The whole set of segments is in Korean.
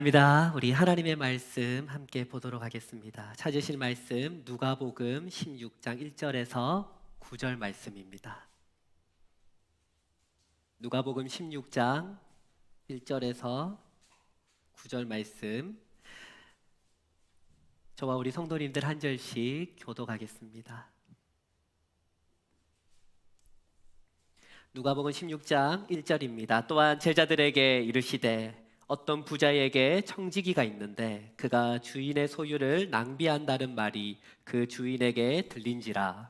입니다. 우리 하나님의 말씀 함께 보도록 하겠습니다. 찾으실 말씀 누가복음 16장 1절에서 9절 말씀입니다. 누가복음 16장 1절에서 9절 말씀, 저와 우리 성도님들 한 절씩 교독하겠습니다. 누가복음 16장 1절입니다. 또한 제자들에게 이르시되 어떤 부자에게 청지기가 있는데 그가 주인의 소유를 낭비한다는 말이 그 주인에게 들린지라.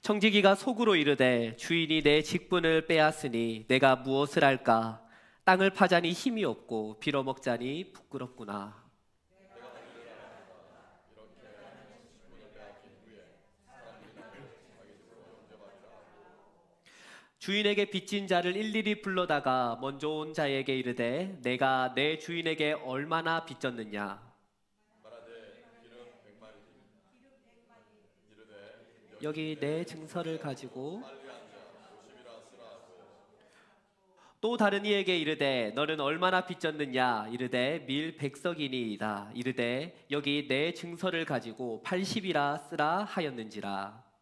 청지기가 속으로 이르되 주인이 내 직분을 빼앗으니 내가 무엇을 할까? 땅을 파자니 힘이 없고 빌어먹자니 부끄럽구나. 주인에게 빚진 자를 일일이 불러다가 먼저 온 자에게 이르되 내가 내 주인에게 얼마나 빚졌느냐? 여기 내 증서를 가지고. 또 다른 이에게 이르되 너는 얼마나 빚졌느냐? 이르되 밀 100석이니이다. 이르되 여기 내 증서를 가지고 80이라 쓰라 하였는지라.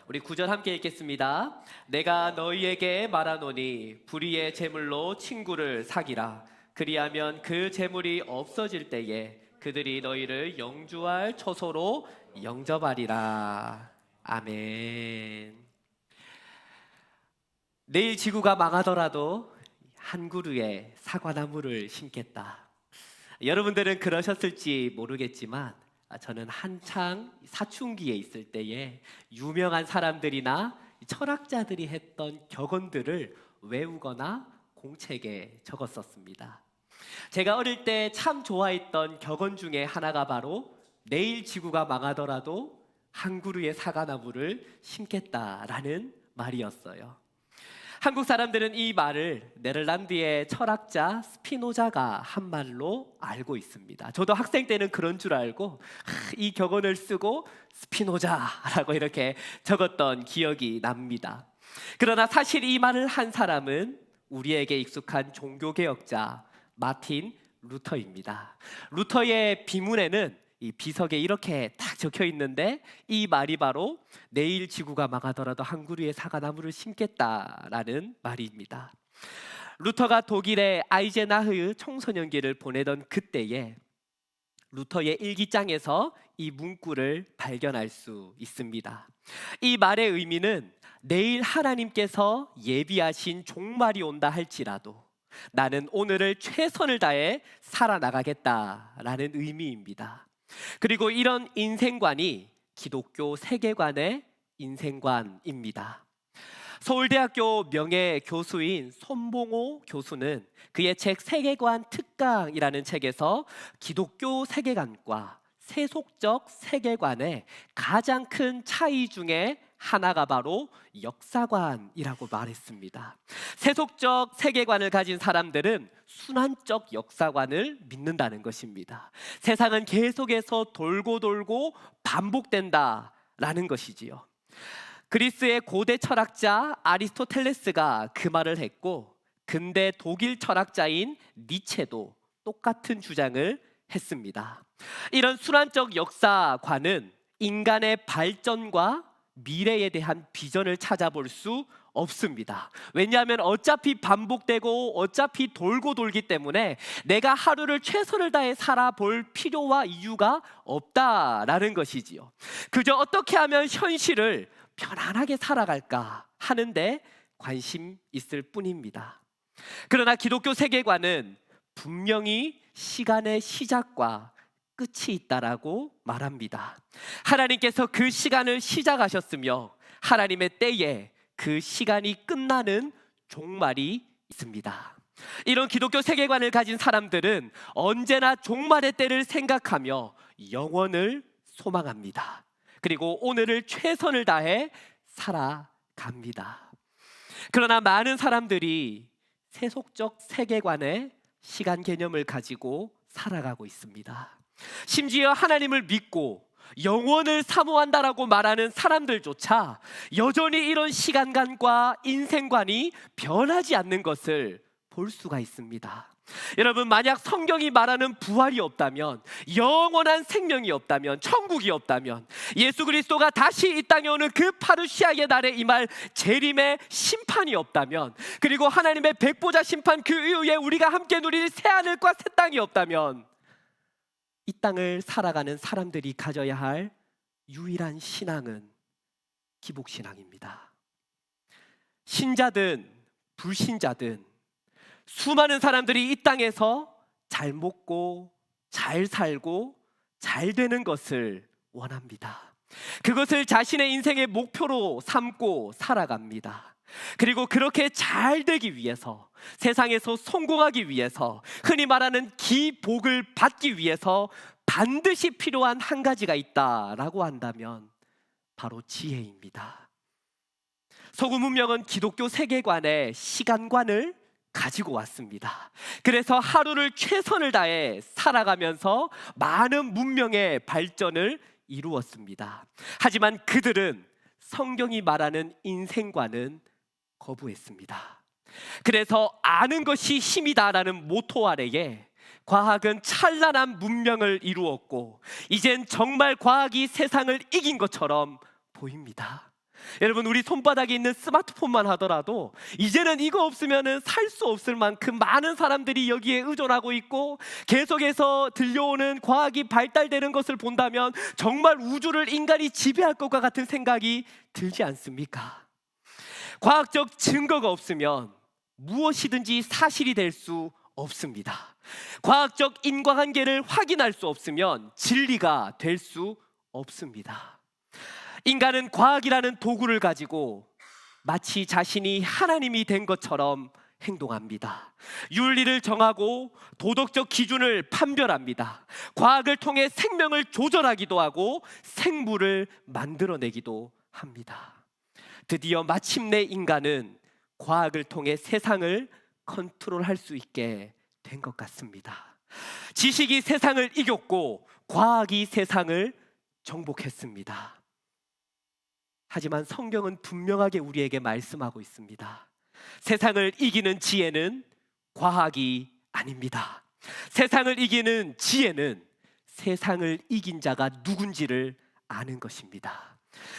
우리 9절 함께 읽겠습니다. 내가 너희에게 말하노니 불의의 재물로 친구를 사기라. 그리하면 그 재물이 없어질 때에 그들이 너희를 영주할 처소로 영접하리라. 아멘. 내일 지구가 망하더라도 한 그루의 사과나무를 심겠다. 여러분들은 그러셨을지 모르겠지만 저는 한창 사춘기에 있을 때에 유명한 사람들이나 철학자들이 했던 격언들을 외우거나 공책에 적었었습니다. 제가 어릴 때 참 좋아했던 격언 중에 하나가 바로 내일 지구가 망하더라도 한 그루의 사과나무를 심겠다라는 말이었어요. 한국 사람들은 이 말을 네덜란드의 철학자 스피노자가 한 말로 알고 있습니다. 저도 학생 때는 그런 줄 알고 이 격언을 쓰고 스피노자라고 이렇게 적었던 기억이 납니다. 그러나 사실 이 말을 한 사람은 우리에게 익숙한 종교개혁자 마틴 루터입니다. 루터의 비문에는 이 비석에 이렇게 딱 적혀 있는데 이 말이 바로 내일 지구가 망하더라도 한 그루의 사과나무를 심겠다라는 말입니다. 루터가 독일의 아이젠하흐 청소년기를 보내던 그때에 루터의 일기장에서 이 문구를 발견할 수 있습니다. 이 말의 의미는 내일 하나님께서 예비하신 종말이 온다 할지라도 나는 오늘을 최선을 다해 살아나가겠다라는 의미입니다. 그리고 이런 인생관이 기독교 세계관의 인생관입니다. 서울대학교 명예교수인 손봉호 교수는 그의 책 세계관 특강이라는 책에서 기독교 세계관과 세속적 세계관의 가장 큰 차이 중에 하나가 바로 역사관이라고 말했습니다. 세속적 세계관을 가진 사람들은 순환적 역사관을 믿는다는 것입니다. 세상은 계속해서 돌고 돌고 반복된다라는 것이지요. 그리스의 고대 철학자 아리스토텔레스가 그 말을 했고 근대 독일 철학자인 니체도 똑같은 주장을 했습니다. 이런 순환적 역사관은 인간의 발전과 미래에 대한 비전을 찾아볼 수 없습니다. 왜냐하면 어차피 반복되고 어차피 돌고 돌기 때문에 내가 하루를 최선을 다해 살아볼 필요와 이유가 없다라는 것이지요. 그저 어떻게 하면 현실을 편안하게 살아갈까 하는데 관심 있을 뿐입니다. 그러나 기독교 세계관은 분명히 시간의 시작과 끝이 있다라고 말합니다. 하나님께서 그 시간을 시작하셨으며 하나님의 때에 그 시간이 끝나는 종말이 있습니다. 이런 기독교 세계관을 가진 사람들은 언제나 종말의 때를 생각하며 영원을 소망합니다. 그리고 오늘을 최선을 다해 살아갑니다. 갑니다. 그러나 많은 사람들이 세속적 세계관의 시간 개념을 가지고 살아가고 있습니다. 심지어 하나님을 믿고 영원을 사모한다라고 말하는 사람들조차 여전히 이런 시간관과 인생관이 변하지 않는 것을 볼 수가 있습니다. 여러분, 만약 성경이 말하는 부활이 없다면, 영원한 생명이 없다면, 천국이 없다면, 예수 그리스도가 다시 이 땅에 오는 그 파루시아의 날에 임할 재림의 심판이 없다면, 그리고 하나님의 백보자 심판 그 이후에 우리가 함께 누릴 새하늘과 새 땅이 없다면, 이 땅을 살아가는 사람들이 가져야 할 유일한 신앙은 기복신앙입니다. 신자든 불신자든 수많은 사람들이 이 땅에서 잘 먹고 잘 살고 잘 되는 것을 원합니다. 그것을 자신의 인생의 목표로 삼고 살아갑니다. 그리고 그렇게 잘 되기 위해서, 세상에서 성공하기 위해서, 흔히 말하는 기복을 받기 위해서 반드시 필요한 한 가지가 있다라고 한다면 바로 지혜입니다. 서구 문명은 기독교 세계관의 시간관을 가지고 왔습니다. 그래서 하루를 최선을 다해 살아가면서 많은 문명의 발전을 이루었습니다. 하지만 그들은 성경이 말하는 인생관은 거부했습니다. 그래서 아는 것이 힘이다라는 모토 아래에 과학은 찬란한 문명을 이루었고, 이젠 정말 과학이 세상을 이긴 것처럼 보입니다. 여러분, 우리 손바닥에 있는 스마트폰만 하더라도 이제는 이거 없으면 살 수 없을 만큼 많은 사람들이 여기에 의존하고 있고, 계속해서 들려오는 과학이 발달되는 것을 본다면 정말 우주를 인간이 지배할 것과 같은 생각이 들지 않습니까? 과학적 증거가 없으면 무엇이든지 사실이 될 수 없습니다. 과학적 인과관계를 확인할 수 없으면 진리가 될 수 없습니다. 인간은 과학이라는 도구를 가지고 마치 자신이 하나님이 된 것처럼 행동합니다. 윤리를 정하고 도덕적 기준을 판별합니다. 과학을 통해 생명을 조절하기도 하고 생물을 만들어내기도 합니다. 드디어 마침내 인간은 과학을 통해 세상을 컨트롤할 수 있게 된 것 같습니다. 지식이 세상을 이겼고 과학이 세상을 정복했습니다. 하지만 성경은 분명하게 우리에게 말씀하고 있습니다. 세상을 이기는 지혜는 과학이 아닙니다. 세상을 이기는 지혜는 세상을 이긴 자가 누군지를 아는 것입니다.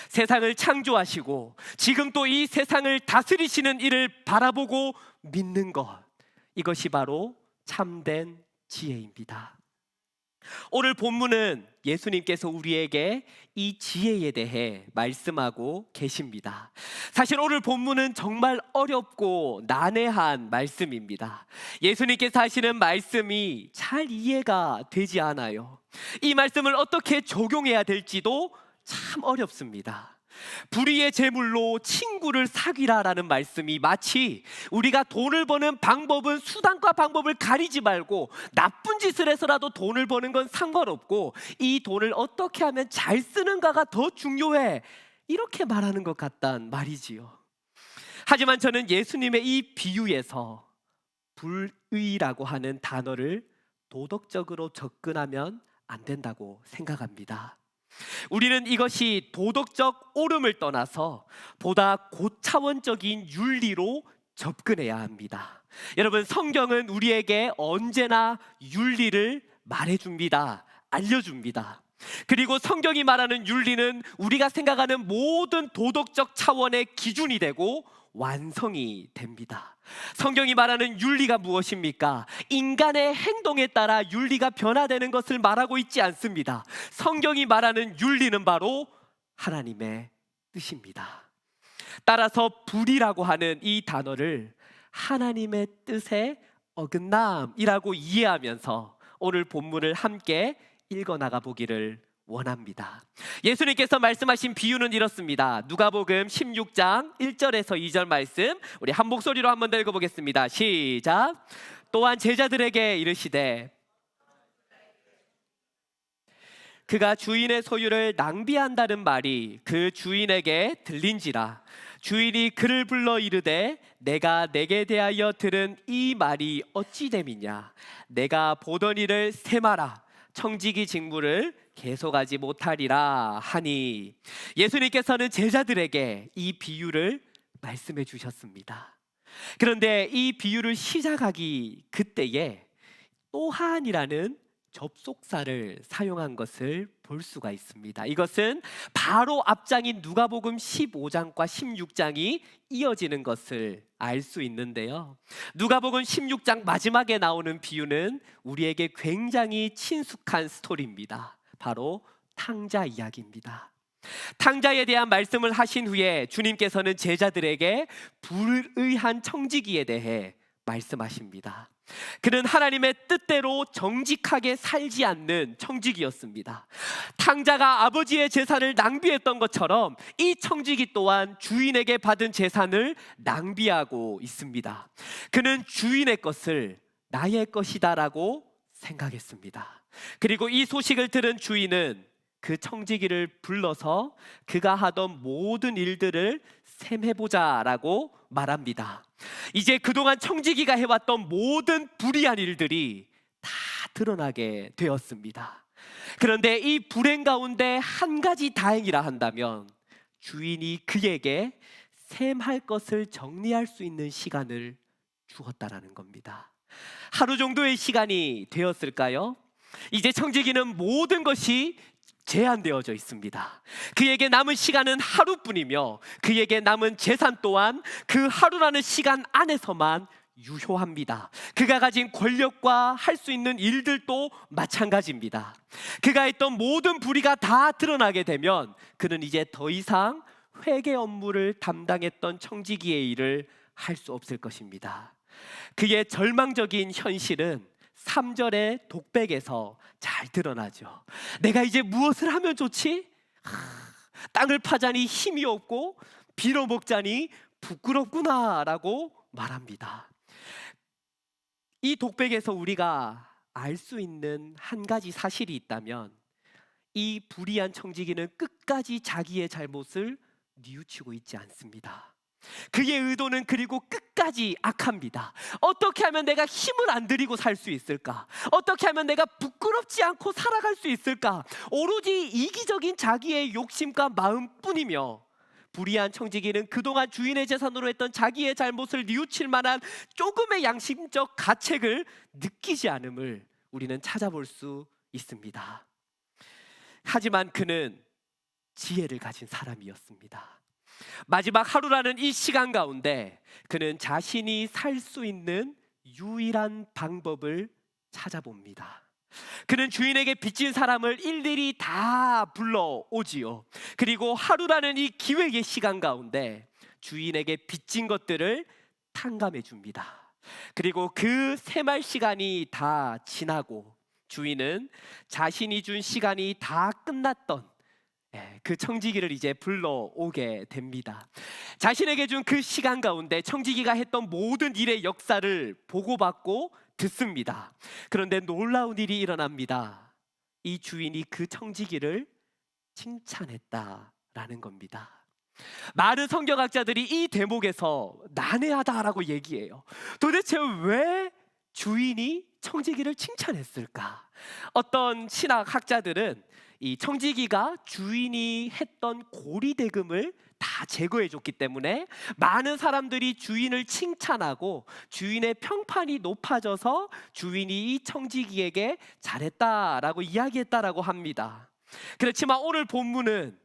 세상을 창조하시고 지금 또 이 세상을 다스리시는 이를 바라보고 믿는 것, 이것이 바로 참된 지혜입니다. 오늘 본문은 예수님께서 우리에게 이 지혜에 대해 말씀하고 계십니다. 사실 오늘 본문은 정말 어렵고 난해한 말씀입니다. 예수님께서 하시는 말씀이 잘 이해가 되지 않아요. 이 말씀을 어떻게 적용해야 될지도 참 어렵습니다. 불의의 제물로 친구를 사귀라라는 말씀이 마치 우리가 돈을 버는 방법은 수단과 방법을 가리지 말고 나쁜 짓을 해서라도 돈을 버는 건 상관없고 이 돈을 어떻게 하면 잘 쓰는가가 더 중요해, 이렇게 말하는 것 같단 말이지요. 하지만 저는 예수님의 이 비유에서 불의라고 하는 단어를 도덕적으로 접근하면 안 된다고 생각합니다. 우리는 이것이 도덕적 옳음을 떠나서 보다 고차원적인 윤리로 접근해야 합니다. 여러분, 성경은 우리에게 언제나 윤리를 말해줍니다. 알려줍니다. 그리고 성경이 말하는 윤리는 우리가 생각하는 모든 도덕적 차원의 기준이 되고 완성이 됩니다. 성경이 말하는 윤리가 무엇입니까? 인간의 행동에 따라 윤리가 변화되는 것을 말하고 있지 않습니다. 성경이 말하는 윤리는 바로 하나님의 뜻입니다. 따라서 불이라고 하는 이 단어를 하나님의 뜻의 어긋남이라고 이해하면서 오늘 본문을 함께 읽어나가 보기를 원합니다. 예수님께서 말씀하신 비유는 이렇습니다. 누가복음 16장 1절에서 2절 말씀, 우리 한 목소리로 한번 더 읽어보겠습니다. 시작. 또한 제자들에게 이르시되 그가 주인의 소유를 낭비한다는 말이 그 주인에게 들린지라. 주인이 그를 불러 이르되 내가 내게 대하여 들은 이 말이 어찌 됨이냐. 내가 보던 일을 세마라. 청지기 직무를 계속하지 못하리라 하니, 예수님께서는 제자들에게 이 비유를 말씀해 주셨습니다. 그런데 이 비유를 시작하기 그때에 또한이라는 접속사를 사용한 것을 볼 수가 있습니다. 이것은 바로 앞장인 누가복음 15장과 16장이 이어지는 것을 알 수 있는데요. 누가복음 16장 마지막에 나오는 비유는 우리에게 굉장히 친숙한 스토리입니다. 바로 탕자 이야기입니다. 탕자에 대한 말씀을 하신 후에 주님께서는 제자들에게 불의한 청지기에 대해 말씀하십니다. 그는 하나님의 뜻대로 정직하게 살지 않는 청지기였습니다. 탕자가 아버지의 재산을 낭비했던 것처럼 이 청지기 또한 주인에게 받은 재산을 낭비하고 있습니다. 그는 주인의 것을 나의 것이다라고 생각했습니다. 그리고 이 소식을 들은 주인은 그 청지기를 불러서 그가 하던 모든 일들을 셈해보자라고 말합니다. 이제 그동안 청지기가 해왔던 모든 불의한 일들이 다 드러나게 되었습니다. 그런데 이 불행 가운데 한 가지 다행이라 한다면 주인이 그에게 셈할 것을 정리할 수 있는 시간을 주었다라는 겁니다. 하루 정도의 시간이 되었을까요? 이제 청지기는 모든 것이 제한되어져 있습니다. 그에게 남은 시간은 하루뿐이며 그에게 남은 재산 또한 그 하루라는 시간 안에서만 유효합니다. 그가 가진 권력과 할 수 있는 일들도 마찬가지입니다. 그가 했던 모든 불의가 다 드러나게 되면 그는 이제 더 이상 회계 업무를 담당했던 청지기의 일을 할 수 없을 것입니다. 그의 절망적인 현실은 3절의 독백에서 잘 드러나죠. 내가 이제 무엇을 하면 좋지? 땅을 파자니 힘이 없고 빌어먹자니 부끄럽구나 라고 말합니다. 이 독백에서 우리가 알 수 있는 한 가지 사실이 있다면 이 불의한 청지기는 끝까지 자기의 잘못을 뉘우치고 있지 않습니다. 그의 의도는 그리고 끝까지 악합니다. 어떻게 하면 내가 힘을 안 들이고 살 수 있을까? 어떻게 하면 내가 부끄럽지 않고 살아갈 수 있을까? 오로지 이기적인 자기의 욕심과 마음뿐이며 불의한 청지기는 그동안 주인의 재산으로 했던 자기의 잘못을 뉘우칠 만한 조금의 양심적 가책을 느끼지 않음을 우리는 찾아볼 수 있습니다. 하지만 그는 지혜를 가진 사람이었습니다. 마지막 하루라는 이 시간 가운데 그는 자신이 살 수 있는 유일한 방법을 찾아봅니다. 그는 주인에게 빚진 사람을 일일이 다 불러오지요. 그리고 하루라는 이 기회의 시간 가운데 주인에게 빚진 것들을 탕감해 줍니다. 그리고 그 세말 시간이 다 지나고 주인은 자신이 준 시간이 다 끝났던 그 청지기를 이제 불러오게 됩니다. 자신에게 준 그 시간 가운데 청지기가 했던 모든 일의 역사를 보고받고 듣습니다. 그런데 놀라운 일이 일어납니다. 이 주인이 그 청지기를 칭찬했다라는 겁니다. 많은 성경학자들이 이 대목에서 난해하다라고 얘기해요. 도대체 왜 주인이 청지기를 칭찬했을까? 어떤 신학학자들은 이 청지기가 주인이 했던 고리대금을 다 제거해 줬기 때문에 많은 사람들이 주인을 칭찬하고 주인의 평판이 높아져서 주인이 이 청지기에게 잘했다라고 이야기했다라고 합니다. 그렇지만 오늘 본문은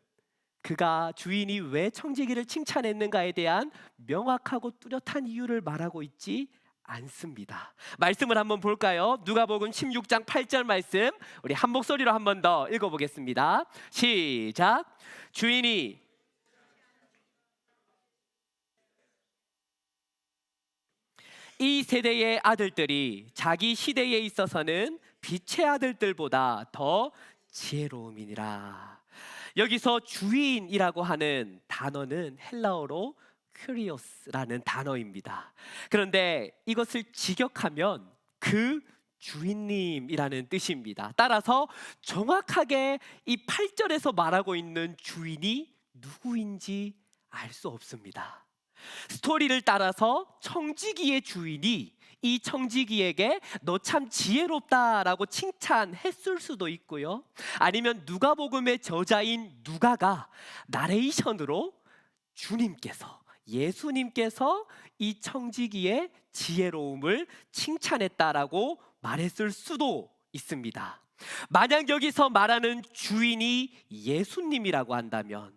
그가 주인이 왜 청지기를 칭찬했는가에 대한 명확하고 뚜렷한 이유를 말하고 있지 않습니다. 말씀을 한번 볼까요? 누가복음 16장 8절 말씀 우리 한 목소리로 한 번 더 읽어보겠습니다. 시작. 주인이 이 세대의 아들들이 자기 시대에 있어서는 빛의 아들들보다 더 지혜로움이니라. 여기서 주인이라고 하는 단어는 헬라어로 큐리오스라는 단어입니다. 그런데 이것을 직역하면 그 주인님이라는 뜻입니다. 따라서 정확하게 이 8절에서 말하고 있는 주인이 누구인지 알 수 없습니다. 스토리를 따라서 청지기의 주인이 이 청지기에게 너 참 지혜롭다라고 칭찬했을 수도 있고요. 아니면 누가복음의 저자인 누가가 나레이션으로 주님께서, 예수님께서 이 청지기의 지혜로움을 칭찬했다라고 말했을 수도 있습니다. 만약 여기서 말하는 주인이 예수님이라고 한다면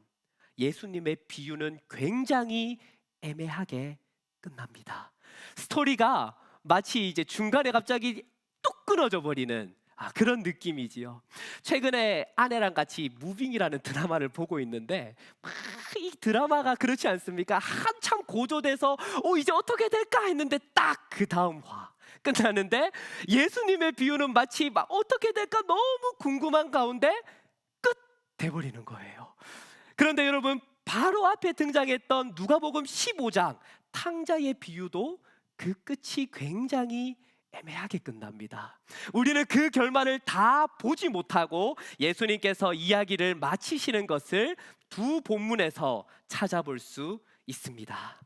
예수님의 비유는 굉장히 애매하게 끝납니다. 스토리가 마치 이제 중간에 갑자기 뚝 끊어져 버리는 그런 느낌이지요. 최근에 아내랑 같이 무빙이라는 드라마를 보고 있는데 이 드라마가 그렇지 않습니까? 한참 고조돼서 이제 어떻게 될까 했는데 딱 그 다음 화 끝나는데 예수님의 비유는 마치 막 어떻게 될까 너무 궁금한 가운데 끝 돼버리는 거예요. 그런데 여러분, 바로 앞에 등장했던 누가복음 15장 탕자의 비유도 그 끝이 굉장히 애매하게 끝납니다. 우리는 그 결말을 다 보지 못하고 예수님께서 이야기를 마치시는 것을 두 본문에서 찾아볼 수 있습니다.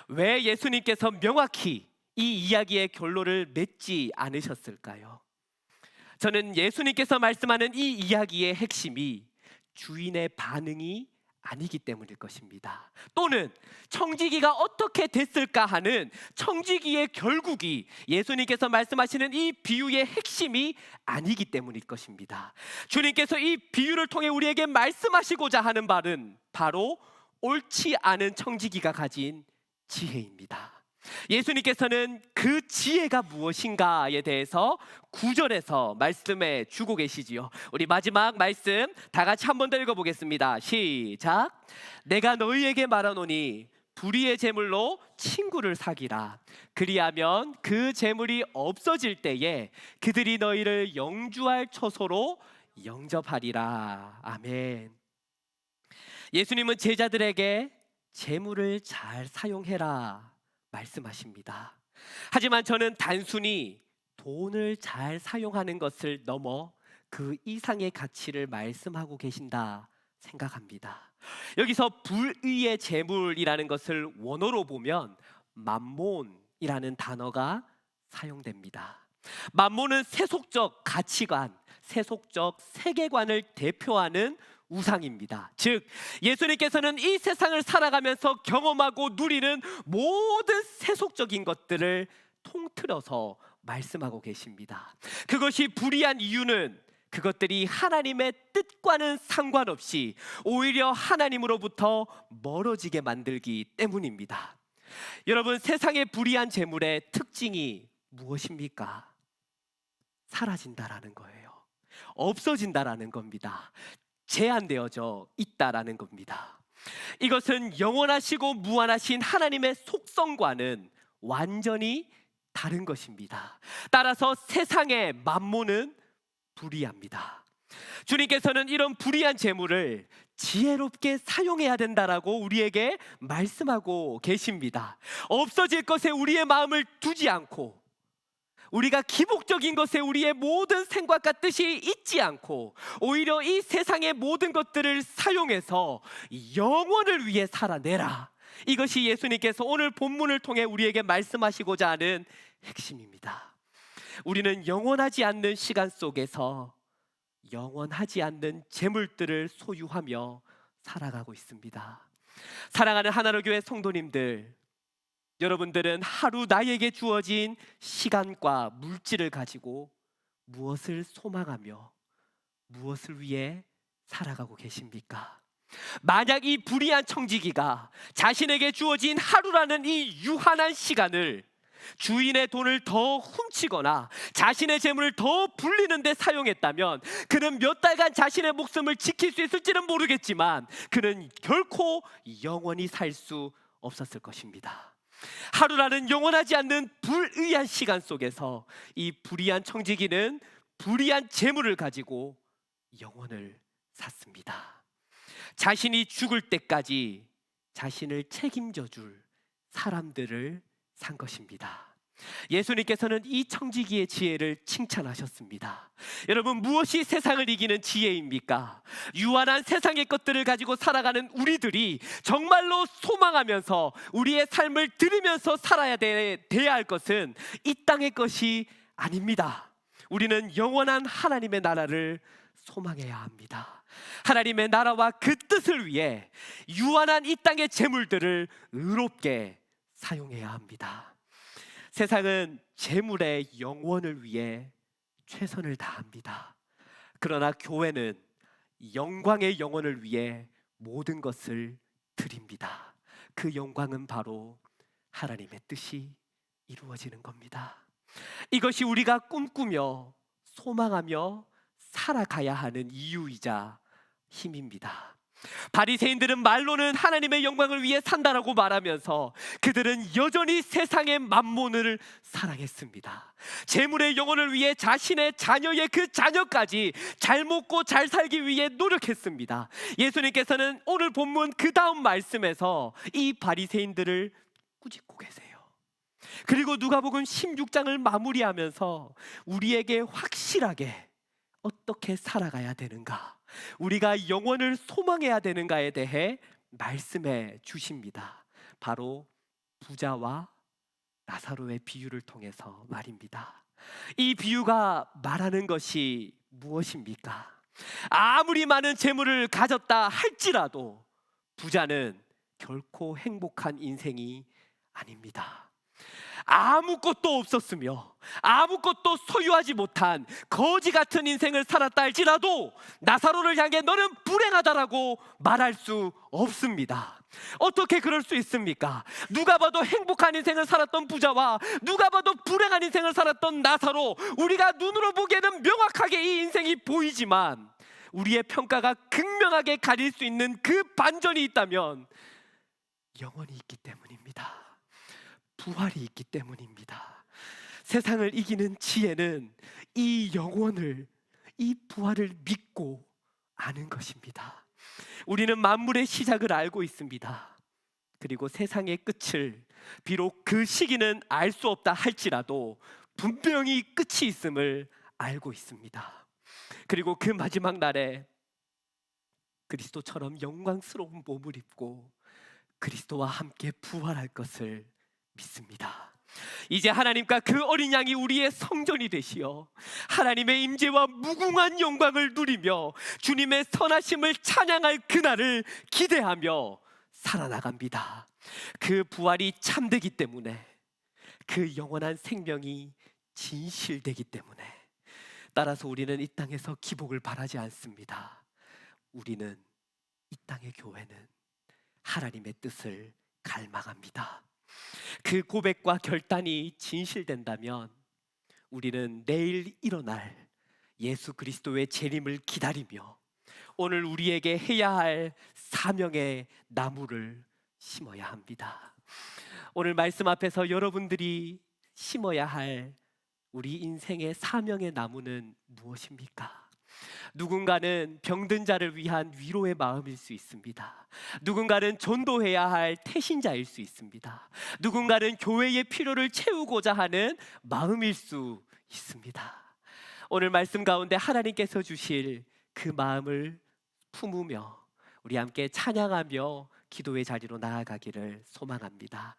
왜 예수님께서 명확히 이 이야기의 결론을 맺지 않으셨을까요? 저는 예수님께서 말씀하는 이 이야기의 핵심이 주인의 반응이 아니기 때문일 것입니다. 또는 청지기가 어떻게 됐을까 하는 청지기의 결국이 예수님께서 말씀하시는 이 비유의 핵심이 아니기 때문일 것입니다. 주님께서 이 비유를 통해 우리에게 말씀하시고자 하는 바는 바로 옳지 않은 청지기가 가진 지혜입니다. 예수님께서는 그 지혜가 무엇인가에 대해서 9절에서 말씀해 주고 계시지요. 우리 마지막 말씀 다 같이 한 번 더 읽어보겠습니다. 시작. 내가 너희에게 말하노니 불의의 제물로 친구를 사귀라. 그리하면 그 제물이 없어질 때에 그들이 너희를 영주할 처소로 영접하리라. 아멘. 예수님은 제자들에게 제물을 잘 사용해라 말씀하십니다. 하지만 저는 단순히 돈을 잘 사용하는 것을 넘어 그 이상의 가치를 말씀하고 계신다 생각합니다. 여기서 불의의 재물이라는 것을 원어로 보면 맘몬이라는 단어가 사용됩니다. 맘몬은 세속적 가치관, 세속적 세계관을 대표하는 우상입니다. 즉 예수님께서는 이 세상을 살아가면서 경험하고 누리는 모든 세속적인 것들을 통틀어서 말씀하고 계십니다. 그것이 불의한 이유는 그것들이 하나님의 뜻과는 상관없이 오히려 하나님으로부터 멀어지게 만들기 때문입니다. 여러분, 세상의 불의한 재물의 특징이 무엇입니까? 사라진다라는 거예요. 없어진다라는 겁니다. 제한되어져 있다라는 겁니다. 이것은 영원하시고 무한하신 하나님의 속성과는 완전히 다른 것입니다. 따라서 세상의 만몬은 불의합니다. 주님께서는 이런 불의한 재물을 지혜롭게 사용해야 된다라고 우리에게 말씀하고 계십니다. 없어질 것에 우리의 마음을 두지 않고 우리가 기복적인 것에 우리의 모든 생각과 뜻이 있지 않고 오히려 이 세상의 모든 것들을 사용해서 영원을 위해 살아내라. 이것이 예수님께서 오늘 본문을 통해 우리에게 말씀하시고자 하는 핵심입니다. 우리는 영원하지 않는 시간 속에서 영원하지 않는 재물들을 소유하며 살아가고 있습니다. 사랑하는 하나로 교회 성도님들, 여러분들은 하루 나에게 주어진 시간과 물질을 가지고 무엇을 소망하며 무엇을 위해 살아가고 계십니까? 만약 이 불의한 청지기가 자신에게 주어진 하루라는 이 유한한 시간을 주인의 돈을 더 훔치거나 자신의 재물을 더 불리는 데 사용했다면 그는 몇 달간 자신의 목숨을 지킬 수 있을지는 모르겠지만 그는 결코 영원히 살 수 없었을 것입니다. 하루라는 영원하지 않는 불의한 시간 속에서 이 불의한 청지기는 불의한 재물을 가지고 영원을 샀습니다. 자신이 죽을 때까지 자신을 책임져 줄 사람들을 산 것입니다. 예수님께서는 이 청지기의 지혜를 칭찬하셨습니다. 여러분, 무엇이 세상을 이기는 지혜입니까? 유한한 세상의 것들을 가지고 살아가는 우리들이 정말로 소망하면서 우리의 삶을 들으면서 살아야 돼야 할 것은 이 땅의 것이 아닙니다. 우리는 영원한 하나님의 나라를 소망해야 합니다. 하나님의 나라와 그 뜻을 위해 유한한 이 땅의 재물들을 의롭게 사용해야 합니다. 세상은 재물의 영원을 위해 최선을 다합니다. 그러나 교회는 영광의 영원을 위해 모든 것을 드립니다. 그 영광은 바로 하나님의 뜻이 이루어지는 겁니다. 이것이 우리가 꿈꾸며 소망하며 살아가야 하는 이유이자 힘입니다. 바리새인들은 말로는 하나님의 영광을 위해 산다라고 말하면서 그들은 여전히 세상의 만몬을 사랑했습니다. 재물의 영혼을 위해 자신의 자녀의 그 자녀까지 잘 먹고 잘 살기 위해 노력했습니다. 예수님께서는 오늘 본문 그 다음 말씀에서 이 바리새인들을 꾸짖고 계세요. 그리고 누가복음 16장을 마무리하면서 우리에게 확실하게 어떻게 살아가야 되는가, 우리가 영원을 소망해야 되는가에 대해 말씀해 주십니다. 바로 부자와 나사로의 비유를 통해서 말입니다. 이 비유가 말하는 것이 무엇입니까? 아무리 많은 재물을 가졌다 할지라도 부자는 결코 행복한 인생이 아닙니다. 아무것도 없었으며 아무것도 소유하지 못한 거지 같은 인생을 살았다 할지라도 나사로를 향해 너는 불행하다라고 말할 수 없습니다. 어떻게 그럴 수 있습니까? 누가 봐도 행복한 인생을 살았던 부자와 누가 봐도 불행한 인생을 살았던 나사로, 우리가 눈으로 보기에는 명확하게 이 인생이 보이지만 우리의 평가가 극명하게 가릴 수 있는 그 반전이 있다면 영원이 있기 때문입니다. 부활이 있기 때문입니다. 세상을 이기는 지혜는 이 영혼을, 이 부활을 믿고 아는 것입니다. 우리는 만물의 시작을 알고 있습니다. 그리고 세상의 끝을 비록 그 시기는 알 수 없다 할지라도 분명히 끝이 있음을 알고 있습니다. 그리고 그 마지막 날에 그리스도처럼 영광스러운 몸을 입고 그리스도와 함께 부활할 것을 믿습니다. 이제 하나님과 그 어린 양이 우리의 성전이 되시어 하나님의 임재와 무궁한 영광을 누리며 주님의 선하심을 찬양할 그날을 기대하며 살아나갑니다. 그 부활이 참되기 때문에, 그 영원한 생명이 진실되기 때문에, 따라서 우리는 이 땅에서 기복을 바라지 않습니다. 우리는, 이 땅의 교회는 하나님의 뜻을 갈망합니다. 그 고백과 결단이 진실된다면 우리는 내일 일어날 예수 그리스도의 재림을 기다리며 오늘 우리에게 해야 할 사명의 나무를 심어야 합니다. 오늘 말씀 앞에서 여러분들이 심어야 할 우리 인생의 사명의 나무는 무엇입니까? 누군가는 병든 자를 위한 위로의 마음일 수 있습니다. 누군가는 전도해야 할 태신자일 수 있습니다. 누군가는 교회의 필요를 채우고자 하는 마음일 수 있습니다. 오늘 말씀 가운데 하나님께서 주실 그 마음을 품으며 우리 함께 찬양하며 기도의 자리로 나아가기를 소망합니다.